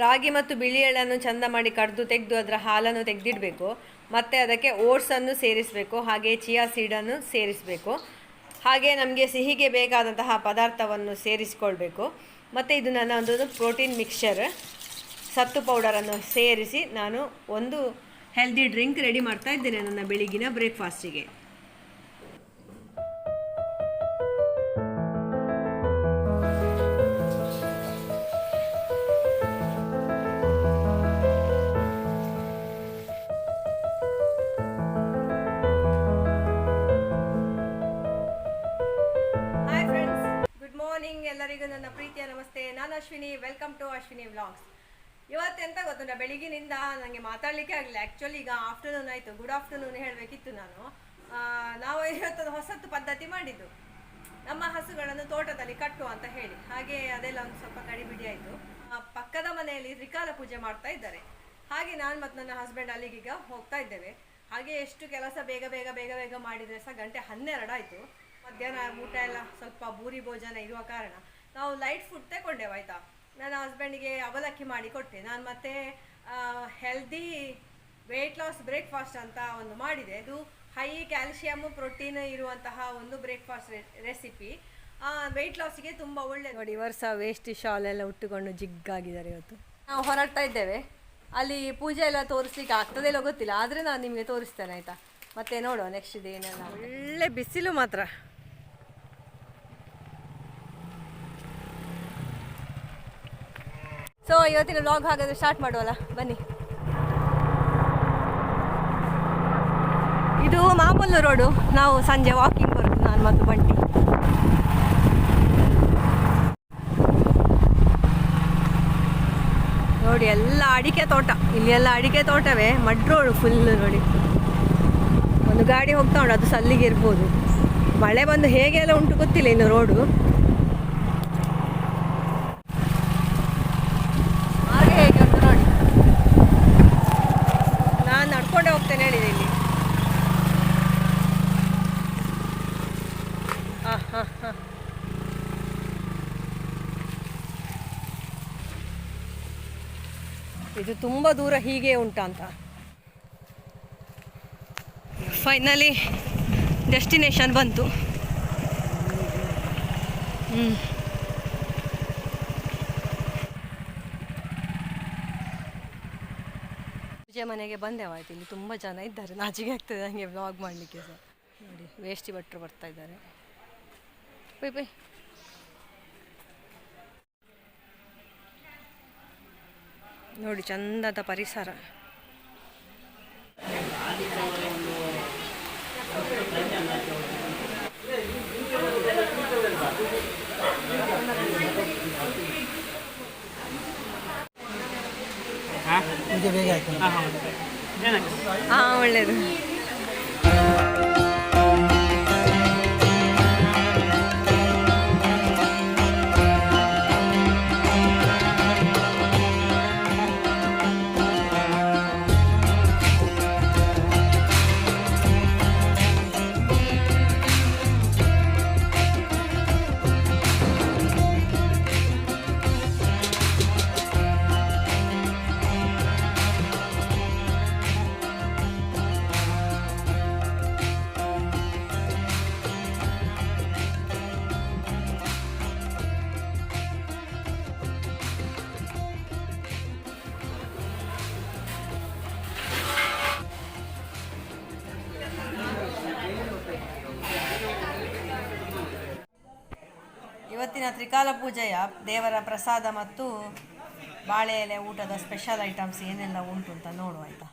ರಾಗಿ ಮತ್ತು ಬಿಳಿ ಎಳ್ಳನ್ನು ಚಂದ ಮಾಡಿ ಕಡ್ದು ತೆಗೆದು ಅದರ ಹಾಲನ್ನು ತೆಗೆದಿಡಬೇಕು. ಮತ್ತು ಅದಕ್ಕೆ ಓಟ್ಸನ್ನು ಸೇರಿಸಬೇಕು, ಹಾಗೆ ಚಿಯಾ ಸೀಡನ್ನು ಸೇರಿಸಬೇಕು. ಹಾಗೆ ನಮಗೆ ಸಿಹಿಗೆ ಬೇಕಾದಂತಹ ಪದಾರ್ಥವನ್ನು ಸೇರಿಸಿಕೊಳ್ಬೇಕು. ಮತ್ತು ಇದು ನನ್ನ ಒಂದು ಪ್ರೋಟೀನ್ ಮಿಕ್ಸ್ಚರ್, ಸತ್ತು ಪೌಡರನ್ನು ಸೇರಿಸಿ ನಾನು ಒಂದು ಹೆಲ್ದಿ ಡ್ರಿಂಕ್ ರೆಡಿ ಮಾಡ್ತಾ ಇದ್ದೇನೆ ನನ್ನ ಬೆಳಗಿನ ಬ್ರೇಕ್ಫಾಸ್ಟಿಗೆ. ಎಲ್ಲರಿಗೂ ನನ್ನ ಪ್ರೀತಿಯ ನಮಸ್ತೆ. ನಾನು Ashwini, welcome to Ashwini vlogs. ಇವತ್ತೆಂತ ಗೊತ್ತುಂಟ, ಬೆಳಿಗ್ಗಿನಿಂದ ನನಗೆ ಮಾತಾಡಲಿಕ್ಕೆ ಆಗಲಿಲ್ಲ. ಆ್ಯಕ್ಚುಲಿ ಈಗ ಆಫ್ಟರ್ನೂನ್ ಆಯಿತು, ಗುಡ್ ಆಫ್ಟರ್ನೂನ್ ಹೇಳಬೇಕಿತ್ತು ನಾನು. ನಾವು ಇವತ್ತೊಂದು ಹೊಸತ್ತು ಪದ್ಧತಿ ಮಾಡಿದ್ದು, ನಮ್ಮ ಹಸುಗಳನ್ನು ತೋಟದಲ್ಲಿ ಕಟ್ಟುವ ಅಂತ ಹೇಳಿ. ಹಾಗೆ ಅದೆಲ್ಲ ಒಂದು ಸ್ವಲ್ಪ ಗಡಿಬಿಡಿ ಆಯಿತು. ಪಕ್ಕದ ಮನೆಯಲ್ಲಿ ತ್ರಿಕಾಲ ಪೂಜೆ ಮಾಡ್ತಾ ಇದ್ದಾರೆ. ಹಾಗೆ ನಾನು ಮತ್ತು ನನ್ನ ಹಸ್ಬೆಂಡ್ ಅಲ್ಲಿಗೀಗ ಹೋಗ್ತಾ ಇದ್ದೇವೆ. ಹಾಗೆ ಎಷ್ಟು ಕೆಲಸ ಬೇಗ ಬೇಗ ಬೇಗ ಬೇಗ ಮಾಡಿದರೆ ಸಹ 12:30 ಆಯಿತು. ಮಧ್ಯಾಹ್ನ ಊಟ ಎಲ್ಲ ಸ್ವಲ್ಪ ಭೂರಿ ಭೋಜನ ಇರುವ ಕಾರಣ ನಾವು ಲೈಟ್ ಫುಡ್ ತಗೊಂಡೆವು ಆಯಿತಾ. ನನ್ನ ಹಸ್ಬೆಂಡಿಗೆ ಅವಲಕ್ಕಿ ಮಾಡಿ ಕೊಟ್ಟೆ. ನಾನು ಮತ್ತೆ ಹೆಲ್ದಿ ವೆಯ್ಟ್ ಲಾಸ್ ಬ್ರೇಕ್ಫಾಸ್ಟ್ ಅಂತ ಒಂದು ಮಾಡಿದೆ. ಇದು ಹೈ ಕ್ಯಾಲ್ಸಿಯಮ್ ಪ್ರೋಟೀನ್ ಇರುವಂತಹ ಒಂದು ಬ್ರೇಕ್ಫಾಸ್ಟ್ ರೆಸಿಪಿ. ವೆಯ್ಟ್ ಲಾಸಿಗೆ ತುಂಬ ಒಳ್ಳೆಯದು. ನೋಡಿ, ವರ್ಷ ವೇಸ್ಟ್ ಶಾಲ್ ಎಲ್ಲ ಉಟ್ಟುಕೊಂಡು ಜಿಗ್ಗಾಗಿದ್ದಾರೆ. ಇವತ್ತು ನಾವು ಹೊರಡ್ತಾ ಇದ್ದೇವೆ. ಅಲ್ಲಿ ಪೂಜೆ ಎಲ್ಲ ತೋರಿಸ್ಲಿಕ್ಕೆ ಆಗ್ತದೆಲ್ಲ ಗೊತ್ತಿಲ್ಲ, ಆದರೆ ನಾನು ನಿಮಗೆ ತೋರಿಸ್ತೇನೆ ಆಯಿತಾ. ಮತ್ತೆ ನೋಡುವ ನೆಕ್ಸ್ಟ್ ಡೇ ಏನೆಲ್ಲ. ಒಳ್ಳೆ ಬಿಸಿಲು ಮಾತ್ರ. ಸೊ ಇವತ್ತಿನ ವ್ಲಾಗ್ ಹಾಗಾದರೆ ಸ್ಟಾರ್ಟ್ ಮಾಡುವಲ್ಲ, ಬನ್ನಿ. ಇದು ಮಾಮೂಲು ರೋಡು. ನಾವು ಸಂಜೆ ವಾಕಿಂಗ್ ಬರೋದು, ನಾನು ಮತ್ತು ಬಂಟಿ. ನೋಡಿ, ಎಲ್ಲ ಅಡಿಕೆ ತೋಟ. ಇಲ್ಲಿ ಎಲ್ಲ ಅಡಿಕೆ ತೋಟವೇ, ಮಡ್ ರೋಡು ಫುಲ್ಲು. ನೋಡಿ, ಒಂದು ಗಾಡಿ ಹೋಗ್ತಾ ಉಂಟು, ಅದು ಸಲ್ಲಿಗೆ ಇರ್ಬೋದು. ಮಳೆ ಬಂದು ಹೇಗೆ ಎಲ್ಲ ಉಂಟು ಗೊತ್ತಿಲ್ಲ ಇನ್ನು ರೋಡು. ಹಾಗೆ ಹೇಗೆ ಉಂಟು ನೋಡಿ. ನಾನು ನಡ್ಕೊಂಡೇ ಹೋಗ್ತೇನೆ ಹೇಳಿದೆ ಇಲ್ಲಿ. ಇದು ತುಂಬ ದೂರ ಹೀಗೆ ಉಂಟಾ ಅಂತ. ಫೈನಲಿ ಡೆಸ್ಟಿನೇಷನ್ ಬಂತು. ಪೂಜೆ ಮನೆಗೆ ಬಂದೆವಾಯ್ತು. ಇಲ್ಲಿ ತುಂಬ ಜನ ಇದ್ದಾರೆ, ನಾಚಿಗೆ ಆಗ್ತದೆ ನನಗೆ ವ್ಲಾಗ್ ಮಾಡಲಿಕ್ಕೆ ಸಹ. ನೋಡಿ, ವೇಷ್ಟಿ ಭಟ್ರು ಬರ್ತಾ ಇದ್ದಾರೆ. Bye bye. ನೋಡಿ, ಚಂದದ ಪರಿಸರ. ಒಳ್ಳೆಯದು. ಇವತ್ತಿನ ತ್ರಿಕಾಲ ಪೂಜೆಯ ದೇವರ ಪ್ರಸಾದ ಮತ್ತು ಬಾಳೆ ಎಲೆ ಊಟದ ಸ್ಪೆಷಲ್ ಐಟಮ್ಸ್ ಏನೆಲ್ಲ ಉಂಟು ಅಂತ ನೋಡುವ ಆಯಿತಾ.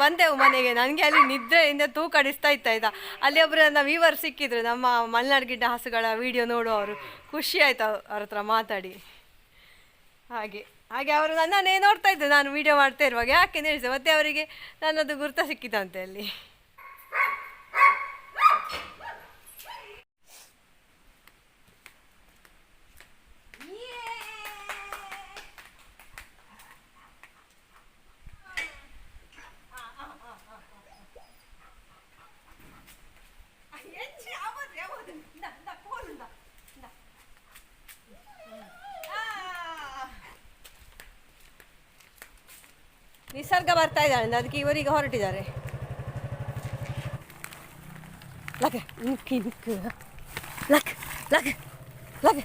ಬಂದೆವು ಮನೆಗೆ. ನನಗೆ ಅಲ್ಲಿ ನಿದ್ರೆಯಿಂದ ತೂಕಡಿಸ್ತಾ ಇತ್ತು ಆಯಿತಾ. ಅಲ್ಲಿ ಒಬ್ಬರು ನನ್ನ ವೀವರ್ ಸಿಕ್ಕಿದ್ರು, ನಮ್ಮ ಮಲೆನಾಡು ಗಿಡ್ಡ ಹಸುಗಳ ವಿಡಿಯೋ ನೋಡುವವರು. ಖುಷಿ ಆಯ್ತು ಅವ್ರ ಹತ್ರ ಮಾತಾಡಿ. ಹಾಗೆ ಹಾಗೆ ಅವರು ನನ್ನನ್ನೇ ನೋಡ್ತಾ ಇದ್ದರು ನಾನು ವೀಡಿಯೋ ಮಾಡ್ತಾ ಇರುವಾಗ. ಯಾಕೆ ನಿಲ್ಲಿಸಿದೆ ಮತ್ತೆ ಅವರಿಗೆ ನನ್ನದು ಗುರ್ತ ಸಿಕ್ಕಿತಂತೆ ಅಲ್ಲಿ. ನಿಸರ್ಗ ಬರ್ತಾ ಇದ್ದಾಳೆ, ಅದಕ್ಕೆ ಇವರಿಗೆ ಹೊರಟಿದ್ದಾರೆ. ಲಕ್ ನಿಕ್ಕಿ ನಿಕ್ಕು ಲಕ್ ಲಕ್ ಲಕ್.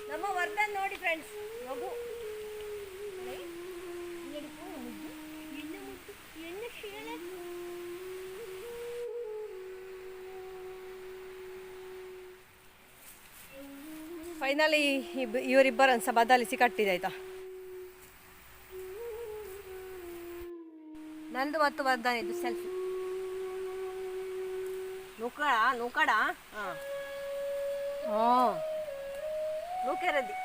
ನಮ್ಮ ವರ್ಧನ್ ನೋಡಿ ಫ್ರೆಂಡ್ಸ್, ಮಗು ಫೈನಲಿ ಇವರಿಬ್ಬರನ್ನು ಸಹ ಬದಲಿಸಿ ಕಟ್ಟಿದಾಯ್ತಾ. ನಂದು ಮತ್ತು ವರ್ಧನ್ ಇದು ಸೆಲ್ಫಿ. ನೂಕಡ ನೂಕೆರದಿ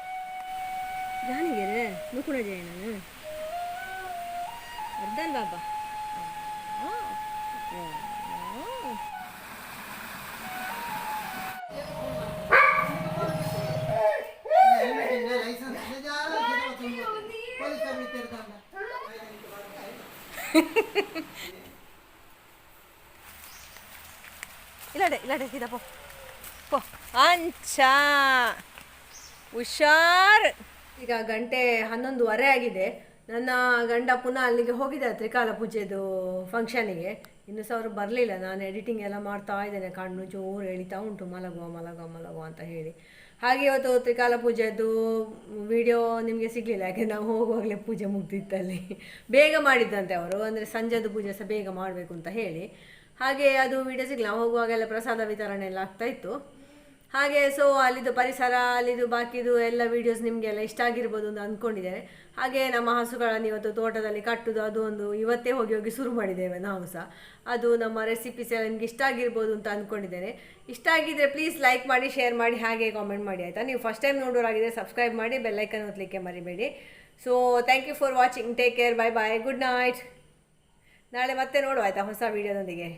ಜಾನಿಗೆರೆ ನೂಕುಡ ಜಯಣ ವರ್ಧನ್ ಬಾಬಾ. ಇಲ್ಲಡೆ ಸೀದಾ ಪೋ ಅಂಚ ಹುಷಾರ್. ಈಗ ಗಂಟೆ 11:30 ಆಗಿದೆ. ನನ್ನ ಗಂಡ ಪುನಃ ಅಲ್ಲಿಗೆ ಹೋಗಿದ್ದಾರೆ ತ್ರಿಕಾಲ ಪೂಜೆದು ಫಂಕ್ಷನಿಗೆ. ಇನ್ನೂ ಸಹ ಅವರು ಬರಲಿಲ್ಲ. ನಾನು ಎಡಿಟಿಂಗ್ ಎಲ್ಲ ಮಾಡ್ತಾ ಇದ್ದೇನೆ, ಕಣ್ಣು ಜೋರು ಎಳಿತಾ ಉಂಟು ಮಲಗುವ ಅಂತ ಹೇಳಿ. ಹಾಗೆ ಇವತ್ತು ತ್ರಿಕಾಲ ಪೂಜೆದು ವಿಡಿಯೋ ನಿಮಗೆ ಸಿಗಲಿಲ್ಲ, ಯಾಕೆ ನಾವು ಹೋಗುವಾಗಲೇ ಪೂಜೆ ಮುಗ್ದಿತ್ತಲ್ಲಿ. ಬೇಗ ಮಾಡಿದ್ದಂತೆ ಅವರು, ಅಂದರೆ ಸಂಜೆದು ಪೂಜೆ ಸಹ ಬೇಗ ಮಾಡಬೇಕು ಅಂತ ಹೇಳಿ. ಹಾಗೆ ಅದು ವಿಡಿಯೋ ಸಿಗಲಿಲ್ಲ. ಹೋಗುವಾಗೆಲ್ಲ ಪ್ರಸಾದ ವಿತರಣೆ ಎಲ್ಲ ಆಗ್ತಾಯಿತ್ತು. ಹಾಗೆ ಸೊ ಅಲ್ಲಿದ್ದು ಪರಿಸರ, ಅಲ್ಲಿದ್ದು ಬಾಕಿದು ಎಲ್ಲ ವೀಡಿಯೋಸ್ ನಿಮಗೆಲ್ಲ ಇಷ್ಟ ಆಗಿರ್ಬೋದು ಅಂತ ಅಂದ್ಕೊಂಡಿದ್ದೇನೆ. ಹಾಗೆ ನಮ್ಮ ಹಸುಗಳನ್ನು ಇವತ್ತು ತೋಟದಲ್ಲಿ ಕಟ್ಟುದು ಅದು ಒಂದು ಇವತ್ತೇ ಹೋಗಿ ಶುರು ಮಾಡಿದ್ದೇವೆ ನಾವು ಸಹ. ಅದು ನಮ್ಮ ರೆಸಿಪೀಸ್ ಎಲ್ಲ ನಿಮ್ಗೆ ಇಷ್ಟ ಆಗಿರ್ಬೋದು ಅಂತ ಅಂದ್ಕೊಂಡಿದ್ದೇನೆ. ಇಷ್ಟ ಆಗಿದ್ದರೆ ಪ್ಲೀಸ್ ಲೈಕ್ ಮಾಡಿ, ಶೇರ್ ಮಾಡಿ, ಹಾಗೆ ಕಾಮೆಂಟ್ ಮಾಡಿ ಆಯಿತಾ. ನೀವು ಫಸ್ಟ್ ಟೈಮ್ ನೋಡೋರಾಗಿದೆ ಸಬ್ಸ್ಕ್ರೈಬ್ ಮಾಡಿ, ಬೆಲ್ಲೈಕನ್ ಒತ್ತಲಿಕ್ಕೆ ಮರಿಬೇಡಿ. So thank you for watching. Take care, bye bye, good night. ನಾಳೆ ಮತ್ತೆ ನೋಡುವ ಆಯಿತಾ ಹೊಸ ವೀಡಿಯೋದೊಂದಿಗೆ.